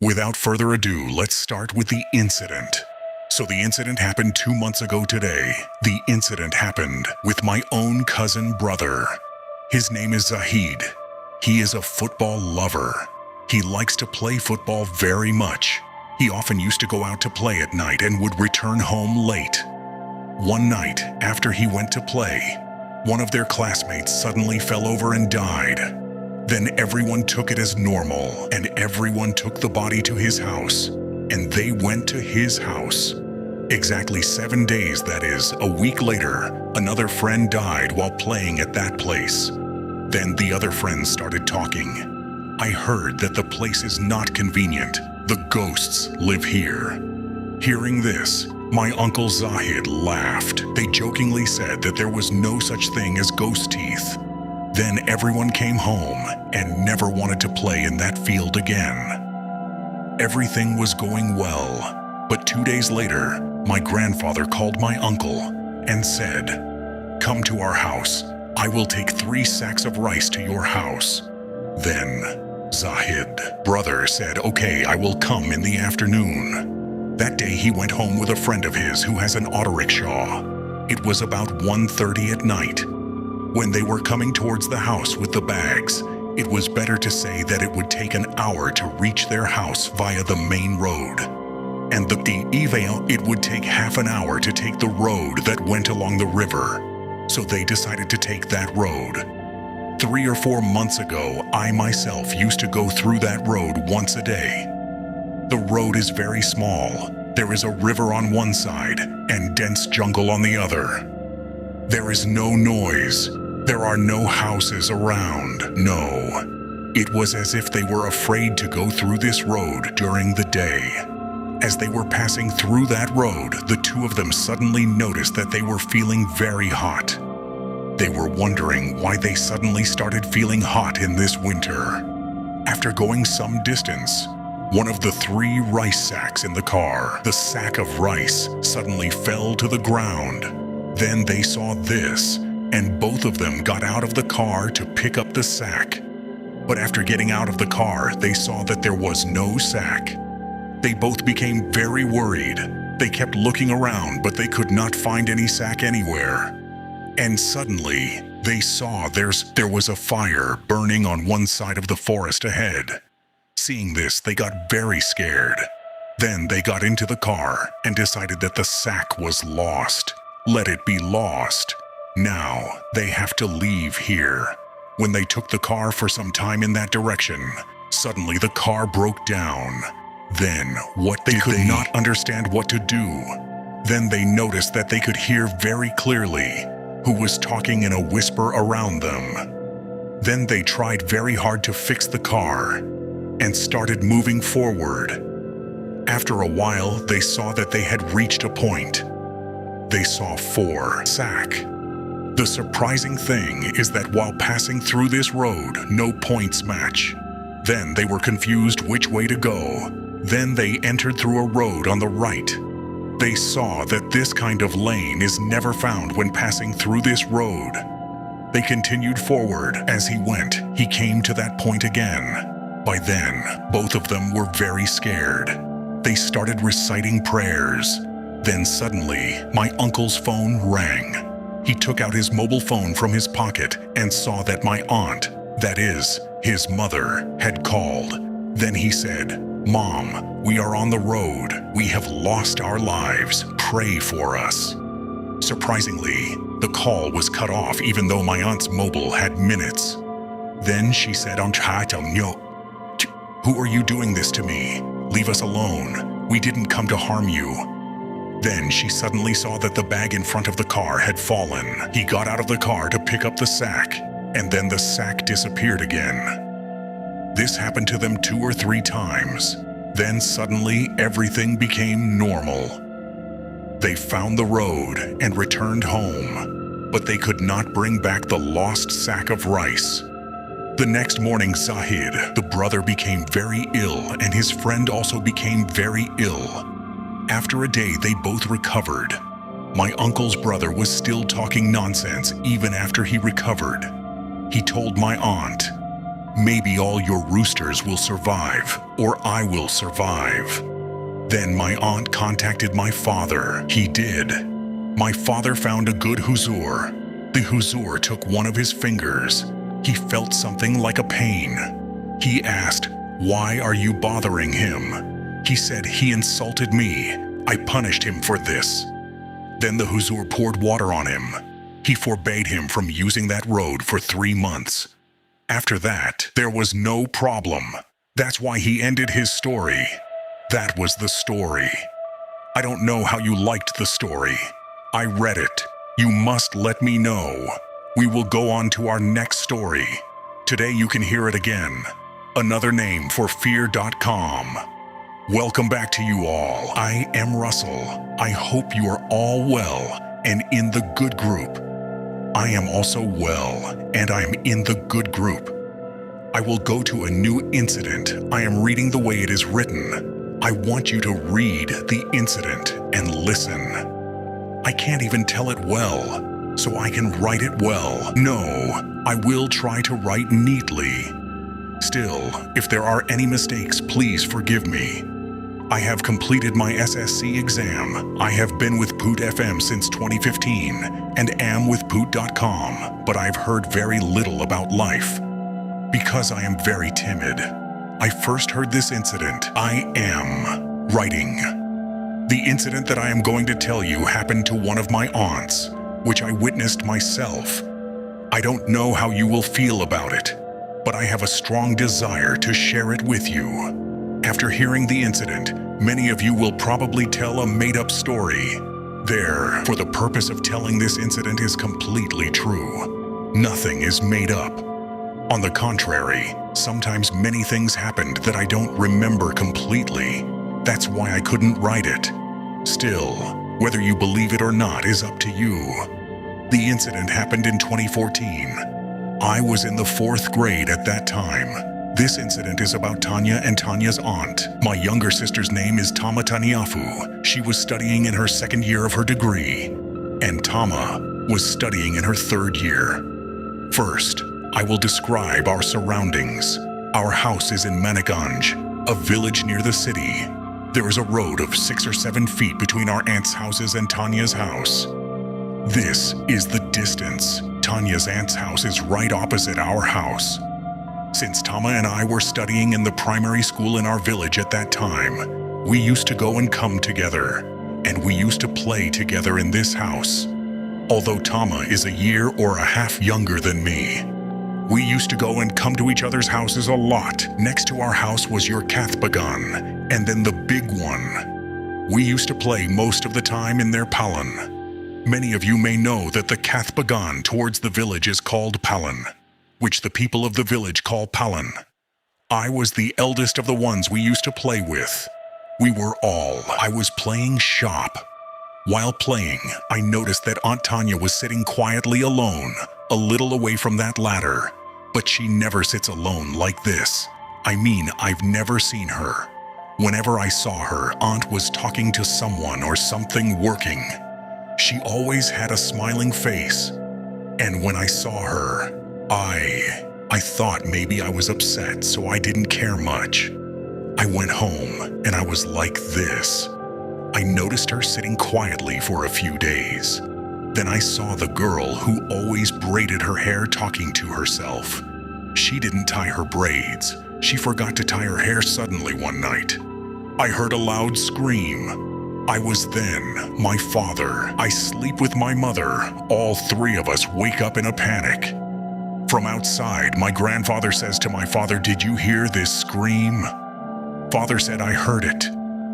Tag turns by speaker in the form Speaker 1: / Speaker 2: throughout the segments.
Speaker 1: Without further ado, let's start with the incident. So the incident happened 2 months ago today. The incident happened with my own cousin brother. His name is Zahid. He is a football lover. He likes to play football very much. He often used to go out to play at night and would return home late. One night, after he went to play, one of their classmates suddenly fell over and died. Then everyone took it as normal, and everyone took the body to his house, and they went to his house. Exactly 7 days, that is, a week later, another friend died while playing at that place. Then the other friends started talking. I heard that the place is not convenient. The ghosts live here. Hearing this, my uncle Zahid laughed. They jokingly said that there was no such thing as ghost teeth. Then everyone came home and never wanted to play in that field again. Everything was going well, but 2 days later, my grandfather called my uncle and said, "Come to our house. I will take 3 sacks of rice to your house." Then Zahid, brother, said, "Okay, I will come in the afternoon." That day he went home with a friend of his who has an auto rickshaw. It was about 1:30 at night. When they were coming towards the house with the bags, it was better to say that it would take an hour to reach their house via the main road. And it would take half an hour to take the road that went along the river. So they decided to take that road. 3 or 4 months ago, I myself used to go through that road once a day. The road is very small. There is a river on one side and dense jungle on the other. There is no noise. There are no houses around. No. It was as if they were afraid to go through this road during the day. As they were passing through that road, the two of them suddenly noticed that they were feeling very hot. They were wondering why they suddenly started feeling hot in this winter. After going some distance, one of the 3 rice sacks in the car, the sack of rice, suddenly fell to the ground. Then they saw this, and both of them got out of the car to pick up the sack. But after getting out of the car, they saw that there was no sack. They both became very worried. They kept looking around, but they could not find any sack anywhere. And suddenly, they saw there was a fire burning on one side of the forest ahead. Seeing this, they got very scared. Then they got into the car and decided that the sack was lost. Let it be lost. Now, they have to leave here. When they took the car for some time in that direction, suddenly the car broke down. Then, they could not understand what to do. Then they noticed that they could hear very clearly who was talking in a whisper around them. Then they tried very hard to fix the car and started moving forward. After a while, they saw that they had reached a point. They saw 4 sacks. The surprising thing is that while passing through this road, no points match. Then they were confused which way to go. Then they entered through a road on the right. They saw that this kind of lane is never found when passing through this road. They continued forward. As he went, he came to that point again. By then, both of them were very scared. They started reciting prayers. Then suddenly, my uncle's phone rang. He took out his mobile phone from his pocket and saw that my aunt, that is, his mother, had called. Then he said, "Mom, we are on the road. We have lost our lives. Pray for us." Surprisingly, the call was cut off even though my aunt's mobile had minutes. Then she said, "Who are you doing this to me? Leave us alone. We didn't come to harm you." Then she suddenly saw that the bag in front of the car had fallen. He got out of the car to pick up the sack, and then the sack disappeared again. This happened to them 2 or 3 times. Then suddenly everything became normal. They found the road and returned home, but they could not bring back the lost sack of rice. The next morning, Zahid, the brother, became very ill, and his friend also became very ill. After a day, they both recovered. My uncle's brother was still talking nonsense even after he recovered. He told my aunt, Maybe all your roosters will survive, or I will survive. Then my aunt contacted my father. He did. My father found a good huzoor. The huzoor took one of his fingers. He felt something like a pain. He asked, "Why are you bothering him?" He said he insulted me. I punished him for this. Then the huzoor poured water on him. He forbade him from using that road for 3 months. After that, there was no problem. That's why he ended his story. That was the story. I don't know how you liked the story. I read it. You must let me know. We will go on to our next story. Today you can hear it again. Another name for fear.com. Welcome back to you all. I am Russell. I hope you are all well and in the good group. I am also well, and I am in the good group. I will go to a new incident. I am reading the way it is written. I want you to read the incident and listen. I can't even tell it well, so I can write it well. No, I will try to write neatly. Still, if there are any mistakes, please forgive me. I have completed my SSC exam. I have been with Poot FM since 2015 and am with Poot.com, but I've heard very little about life. Because I am very timid, I first heard this incident. I am writing. The incident that I am going to tell you happened to one of my aunts, which I witnessed myself. I don't know how you will feel about it, but I have a strong desire to share it with you. After hearing the incident, many of you will probably tell a made-up story. There, for the purpose of telling this incident is completely true. Nothing is made up. On the contrary, sometimes many things happened that I don't remember completely. That's why I couldn't write it. Still, whether you believe it or not is up to you. The incident happened in 2014. I was in the 4th grade at that time. This incident is about Tanya and Tanya's aunt. My younger sister's name is Tama Taniafu. She was studying in her 2nd year of her degree, and Tama was studying in her 3rd year. First, I will describe our surroundings. Our house is in Maniganj, a village near the city. There is a road of 6 or 7 feet between our aunt's houses and Tanya's house. This is the distance. Tanya's aunt's house is right opposite our house. Since Tama and I were studying in the primary school in our village at that time, we used to go and come together, and we used to play together in this house. Although Tama is a year or a half younger than me, we used to go and come to each other's houses a lot. Next to our house was your Kathbagan, and then the big one. We used to play most of the time in their Palan. Many of you may know that the Kathbagan towards the village is called Palan, which the people of the village call Palan. I was the eldest of the ones we used to play with. I was playing shop. While playing, I noticed that Aunt Tanya was sitting quietly alone, a little away from that ladder. But she never sits alone like this. I mean, I've never seen her. Whenever I saw her, Aunt was talking to someone or something working. She always had a smiling face. And when I saw her, I thought maybe I was upset, so I didn't care much. I went home, and I was like this. I noticed her sitting quietly for a few days. Then I saw the girl who always braided her hair talking to herself. She didn't tie her braids. She forgot to tie her hair suddenly one night. I heard a loud scream. I was then, my father, I sleep with my mother. All 3 of us wake up in a panic. From outside, my grandfather says to my father, "Did you hear this scream?" Father said, "I heard it."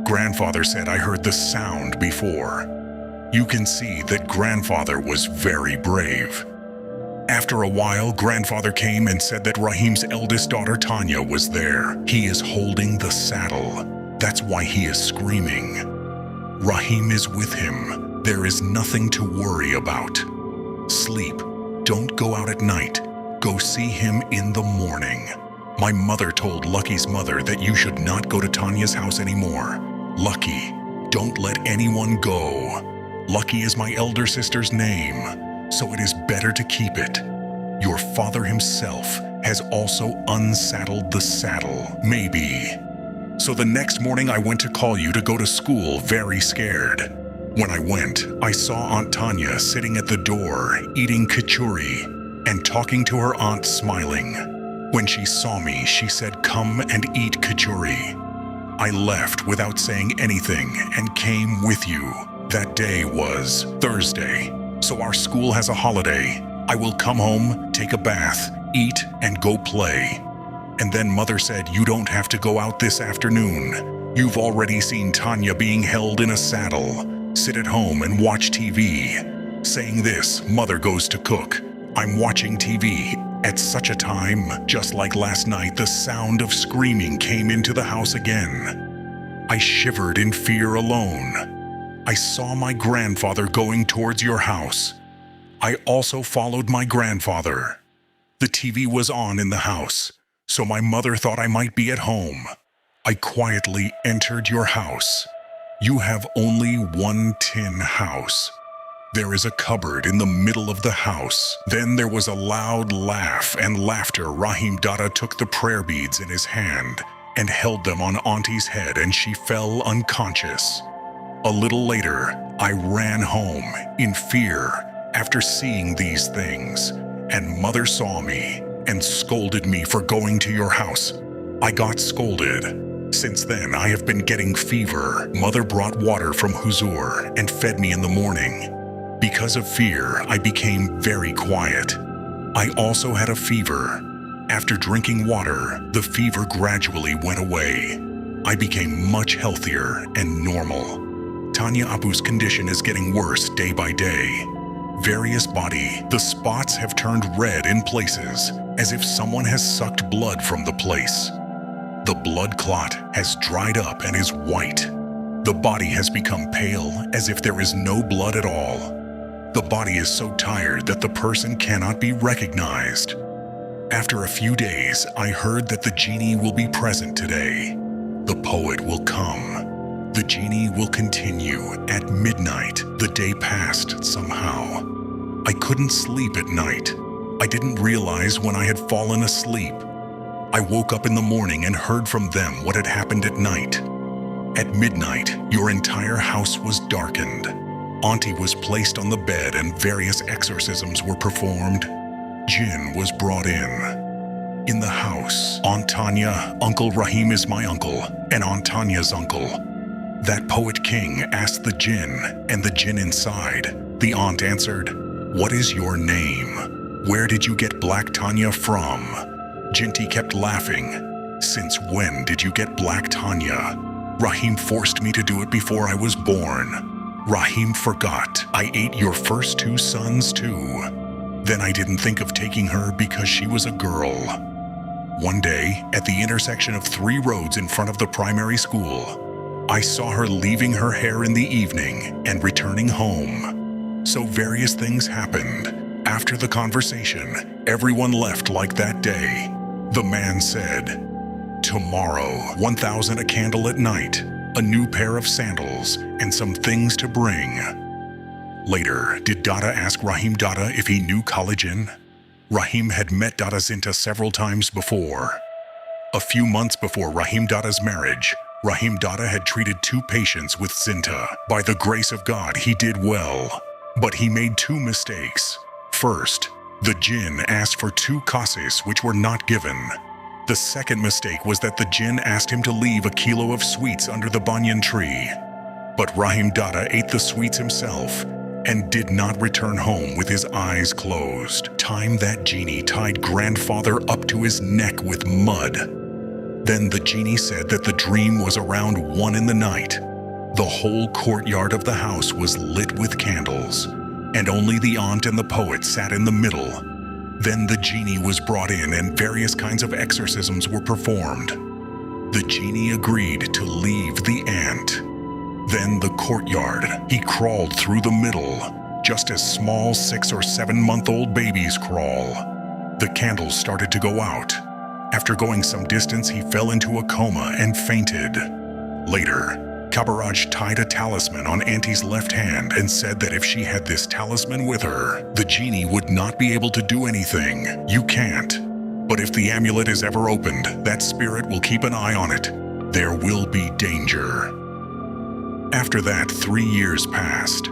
Speaker 1: Grandfather said, "I heard the sound before." You can see that grandfather was very brave. After a while, grandfather came and said that Rahim's eldest daughter Tanya was there. He is holding the saddle. That's why he is screaming. Rahim is with him. There is nothing to worry about. Sleep. Don't go out at night. Go see him in the morning. My mother told Lucky's mother that you should not go to Tanya's house anymore. Lucky, don't let anyone go. Lucky is my elder sister's name, so it is better to keep it. Your father himself has also unsaddled the saddle, maybe. So the next morning I went to call you to go to school very scared. When I went, I saw Aunt Tanya sitting at the door, eating kachuri, and talking to her aunt smiling. When she saw me, she said, "Come and eat kachuri." I left without saying anything and came with you. That day was Thursday, so our school has a holiday. I will come home, take a bath, eat, and go play. And then Mother said, "You don't have to go out this afternoon. You've already seen Tanya being held in a saddle. Sit at home and watch TV." Saying this, Mother goes to cook. I'm watching TV. At such a time, just like last night, the sound of screaming came into the house again. I shivered in fear alone. I saw my grandfather going towards your house. I also followed my grandfather. The TV was on in the house, so my mother thought I might be at home. I quietly entered your house. You have only one tin house. There is a cupboard in the middle of the house. Then there was a loud laugh and laughter. Rahim Dada took the prayer beads in his hand and held them on Auntie's head, and she fell unconscious. A little later, I ran home in fear after seeing these things, and Mother saw me and scolded me for going to your house. I got scolded. Since then, I have been getting fever. Mother brought water from Huzur and fed me in the morning. Because of fear, I became very quiet. I also had a fever. After drinking water, the fever gradually went away. I became much healthier and normal. Tanya Abu's condition is getting worse day by day. Various body, the spots have turned red in places, as if someone has sucked blood from the place. The blood clot has dried up and is white. The body has become pale, as if there is no blood at all. The body is so tired that the person cannot be recognized. After a few days, I heard that the genie will be present today. The poet will come. The genie will continue at midnight. The day passed somehow. I couldn't sleep at night. I didn't realize when I had fallen asleep. I woke up in the morning and heard from them what had happened at night. At midnight, your entire house was darkened. Auntie was placed on the bed and various exorcisms were performed. Jinn was brought in. In the house, Aunt Tanya, Uncle Rahim is my uncle, and Aunt Tanya's uncle. That poet king asked the jinn, and the jinn inside. The aunt answered, "What is your name? Where did you get Black Tanya from?" Jinty kept laughing. "Since when did you get Black Tanya?" "Rahim forced me to do it before I was born." "Rahim forgot. I ate your first 2 sons too. Then I didn't think of taking her because she was a girl." One day, at the intersection of 3 roads in front of the primary school, I saw her leaving her hair in the evening and returning home. So various things happened. After the conversation, everyone left like that day. The man said, "Tomorrow, 1,000 a candle at night, a new pair of sandals, and some things to bring." Later, did Dada ask Rahim Dada if he knew Collagen? Rahim had met Dada Zinta several times before. A few months before Rahim Dada's marriage, Rahim Dada had treated 2 patients with Zinta. By the grace of God, he did well. But he made 2 mistakes. First, the jinn asked for 2 kasis which were not given. The second mistake was that the jinn asked him to leave a kilo of sweets under the banyan tree. But Rahim Dada ate the sweets himself and did not return home with his eyes closed. Time that genie tied grandfather up to his neck with mud. Then the genie said that the dream was around 1 in the night. The whole courtyard of the house was lit with candles, and only the aunt and the poet sat in the middle. Then the genie was brought in and various kinds of exorcisms were performed. The genie agreed to leave the ant. Then the courtyard, he crawled through the middle, just as small 6 or 7-month-old babies crawl. The candles started to go out. After going some distance, he fell into a coma and fainted. Later, Kabaraj tied a talisman on Auntie's left hand and said that if she had this talisman with her, the genie would not be able to do anything. You can't. But if the amulet is ever opened, that spirit will keep an eye on it. There will be danger. After that, 3 years passed.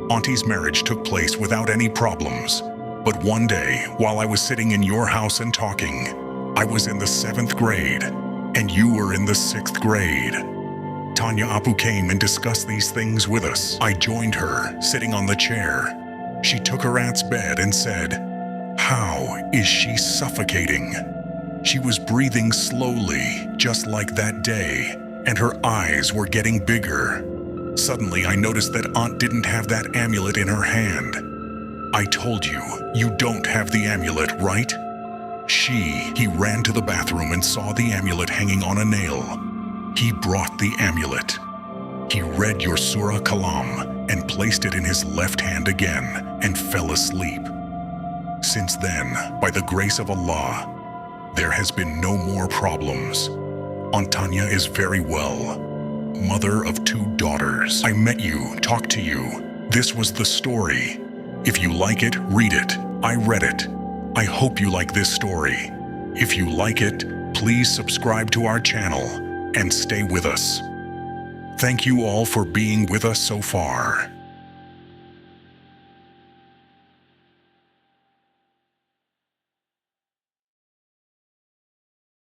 Speaker 1: Auntie's marriage took place without any problems. But one day, while I was sitting in your house and talking, I was in the 7th grade, and you were in the 6th grade. Tanya Apu came and discussed these things with us. I joined her, sitting on the chair. She took her aunt's bed and said, "How is she suffocating?" She was breathing slowly, just like that day, and her eyes were getting bigger. Suddenly, I noticed that Aunt didn't have that amulet in her hand. I told you, you don't have the amulet, right? He ran to the bathroom and saw the amulet hanging on a nail. He brought the amulet. He read your Surah Kalam and placed it in his left hand again and fell asleep. Since then, by the grace of Allah, there has been no more problems. Aunt Tanya is very well. Mother of 2 daughters. I met you, talked to you. This was the story. If you like it, read it. I read it. I hope you like this story. If you like it, please subscribe to our channel and stay with us. Thank you all for being with us so far.